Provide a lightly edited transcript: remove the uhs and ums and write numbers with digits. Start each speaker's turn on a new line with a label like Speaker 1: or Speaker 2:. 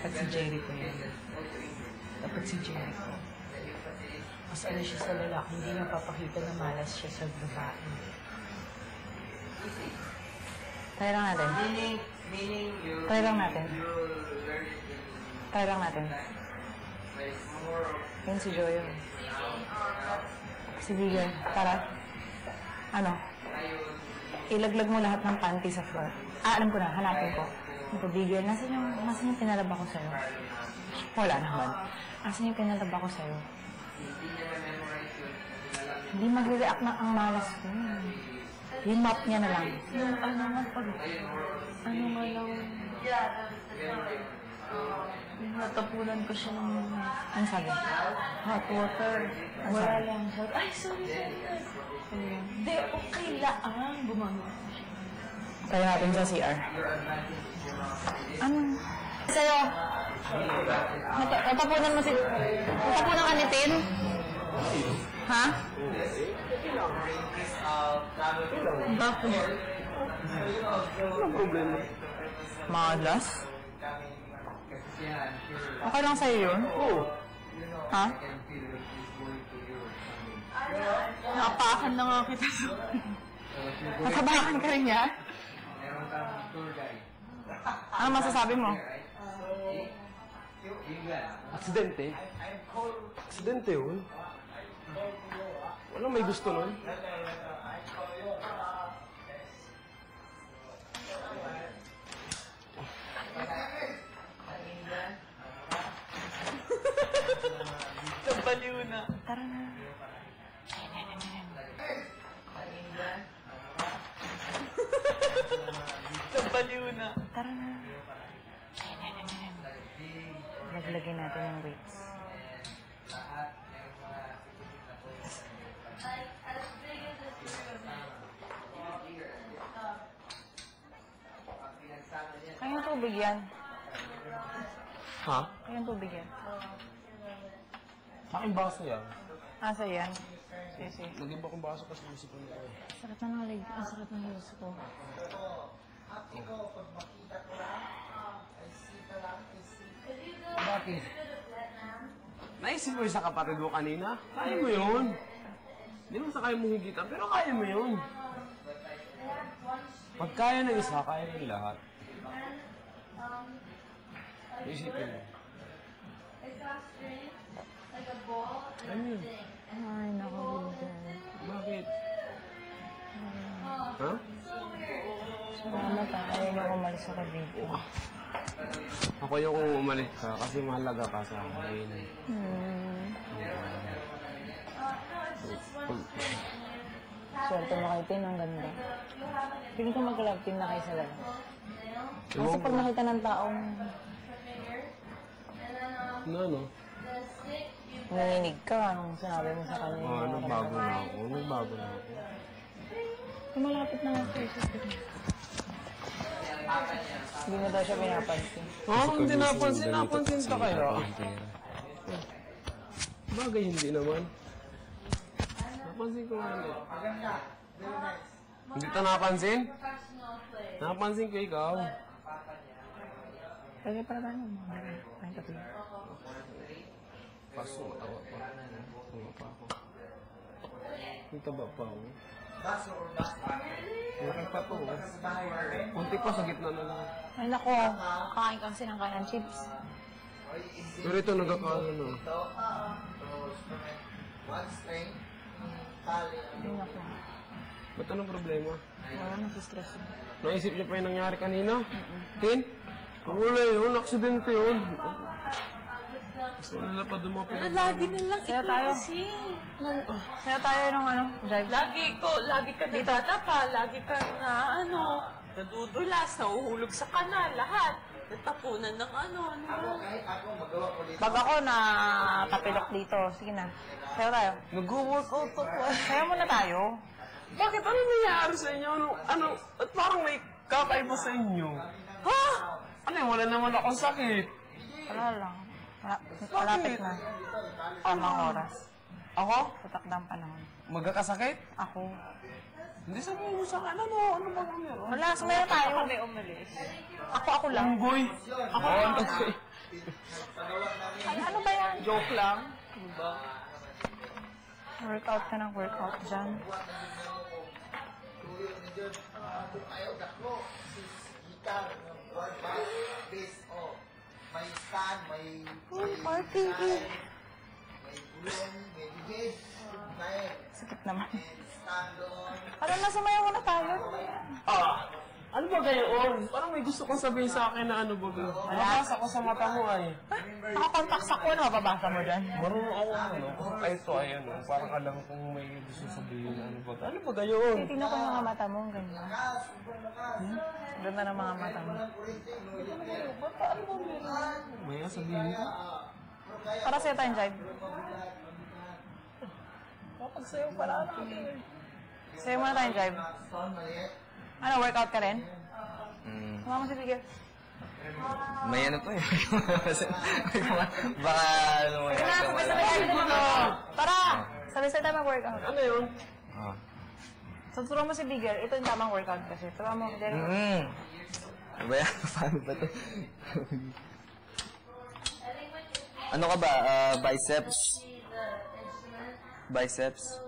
Speaker 1: dapat si Jericho yan. Dapat si Jericho. Mas ano siya sa lalaki, hindi niya papakita na malas siya sa babae.
Speaker 2: Try lang natin. Try lang natin. Try lang natin. Yun si Joyo. Si Bigel, tara. Ano? Ilaglag mo lahat ng panty sa floor. Alam ko na, hanapin ko. Ito, Bigel, nasan yung pinalaba ko sa'yo? Wala naman. Asan yung pinalaba ko sa'yo? Hindi mag-react na ang malas ko. Yung map niya na lang.
Speaker 1: Yung ano nga pag... Ano nga lang... Natapunan ko siya ng...
Speaker 2: Ano sabi?
Speaker 1: Hot water. Wala lang. Ay, sorry. Hindi, okay lang. Bumangon.
Speaker 2: Tayo natin sa CR. Ano? Sa'yo? Natapunan mo si... Natapunan ka ni Tin? Ha?
Speaker 1: Bakit?
Speaker 3: Anong problema?
Speaker 2: Malas? Okay lang sa'yo yun?
Speaker 3: Oo.
Speaker 2: Ha?
Speaker 1: Napakan na nga kita sa...
Speaker 2: Nakabakan ka rin niya? Ano masasabi mo?
Speaker 3: Aksidente? Aksidente yun? Walang may gusto nun.
Speaker 1: Nabaliw na.
Speaker 2: Tara na.
Speaker 1: Nabaliw na.
Speaker 2: Tara na. Naglagay natin ng weights. Kayong tubig yan.
Speaker 3: Ha?
Speaker 2: Kayong tubig yan.
Speaker 3: Aking baso yan.
Speaker 2: Asa yan? Sige.
Speaker 3: Lagyan ba akong baso kasi isip ko nito.
Speaker 2: Sarap na ng leg. Ang sarap ng hilos ko.
Speaker 3: Bakit? Naisip mo yung sa kapatid mo kanina? Kaya mo yun. Hindi mo sa kaya mo higitan, pero kaya mo yun. Pag kaya ng isa, kaya ng lahat. Isipin mo. Ano yun?
Speaker 2: Ay, naku.
Speaker 3: Bakit? Ha?
Speaker 2: Salamat ha. Ayaw niyo umalis ako dito.
Speaker 3: Ako yung umalis ka kasi mahalaga ka sa akin.
Speaker 2: Swerte mo kay Tin, ang ganda. Piling ko mag-love team na kayo sa lalaki. Kasi pag nakita ng taong
Speaker 3: Ano?
Speaker 2: nanginig ka, anong sinabi mo sa kanya?
Speaker 3: Nagbago na ako. Nagbago na ako.
Speaker 2: Malapit na nga kayo sa Tin. Hindi mo daw siya pinapansin.
Speaker 3: Hindi napansin. Napansin ka kaya? Bagay hindi naman. Napansin ko nga ulit. Hindi ka napansin? Napansin ko ikaw.
Speaker 2: Kaya para tayo mo. Kain ka tuloy.
Speaker 3: Paso, matawa pa. Tawa pa ako. May taba pa ako. Meron pa to. Kunti pa sa gitna na lang.
Speaker 2: Ay nako, kakain ka kasi ng kain ng chips.
Speaker 3: Pero ito nagkakaano na.
Speaker 2: Ay nako.
Speaker 3: Ba't anong problema?
Speaker 2: Wala nang stress.
Speaker 3: Naisip niyo pa yung nangyari kanina? Tin? Wala yun, aksidente yun. Gusto nila pa dumapit.
Speaker 1: Lagi na lang
Speaker 2: Kaya
Speaker 1: ikaw
Speaker 2: tayo.
Speaker 1: kasi.
Speaker 2: Kaya tayo nung drive.
Speaker 1: Lagi ka nagtatapa, lagi ka na nadudulas, nahuhulog sa kanal, lahat. Natapunan ng ano.
Speaker 2: Pag ako na tapilok dito, sige na. Kaya tayo.
Speaker 3: Nag-workout pa ko.
Speaker 2: Kaya muna tayo.
Speaker 3: Bakit? Ano nangyari sa inyo? At parang may kakaiba sa inyo? Ha? Ano wala naman akong sakit.
Speaker 2: Wala lang. Malapit na. Tamang oras.
Speaker 3: Ako?
Speaker 2: Tatakdang panahon.
Speaker 3: Magkakasakit?
Speaker 2: Ako.
Speaker 3: Hindi sabihin mo sa akin, ano bang meron?
Speaker 2: Wala, sumaya tayo.
Speaker 1: Kami umalis.
Speaker 2: Ako lang.
Speaker 3: Boy! Ako? joke lang. Diba?
Speaker 2: Workout ka ng workout dyan.
Speaker 4: May stand, may
Speaker 2: Party!
Speaker 4: may gulong, may bigay, may
Speaker 2: Sakit naman.
Speaker 4: stand doon.
Speaker 2: Parang nasa mayaw na tayo.
Speaker 3: Ano ba gayon? Parang may gusto kong sabihin sa akin na ano ba gayon? Nabasa ko sa mata mo ay.
Speaker 2: Nakakontaks ako. Ano mababasa mo dyan?
Speaker 3: Marunong ako ano. Ay, ito ay ano. Parang alam kong may gusto sabihin na ano ba. Ano ba gayon?
Speaker 2: Titignan ko yung mga mata mo. Ganyan. Ganda ng mga mata mo.
Speaker 3: May sabihin ko?
Speaker 2: Para sa'yo tayong jive.
Speaker 3: Kapag sa'yo pala natin.
Speaker 2: Sa'yo muna tayong jive. Ano, workout ka rin? Kumama mo si Bigel.
Speaker 5: May ano to eh. Baka ano mo
Speaker 2: Sige na, sabay-sabay tayo dito. Tara! Sabay-sabay tayo mag-workout.
Speaker 3: Ano yun?
Speaker 5: Ah.
Speaker 2: So, turuan mo si Bigel. Ito yung tamang workout kasi. Turuan mo, Derek.
Speaker 5: Ano ba yan? Paano ba to? Ano ka ba? Biceps? Biceps?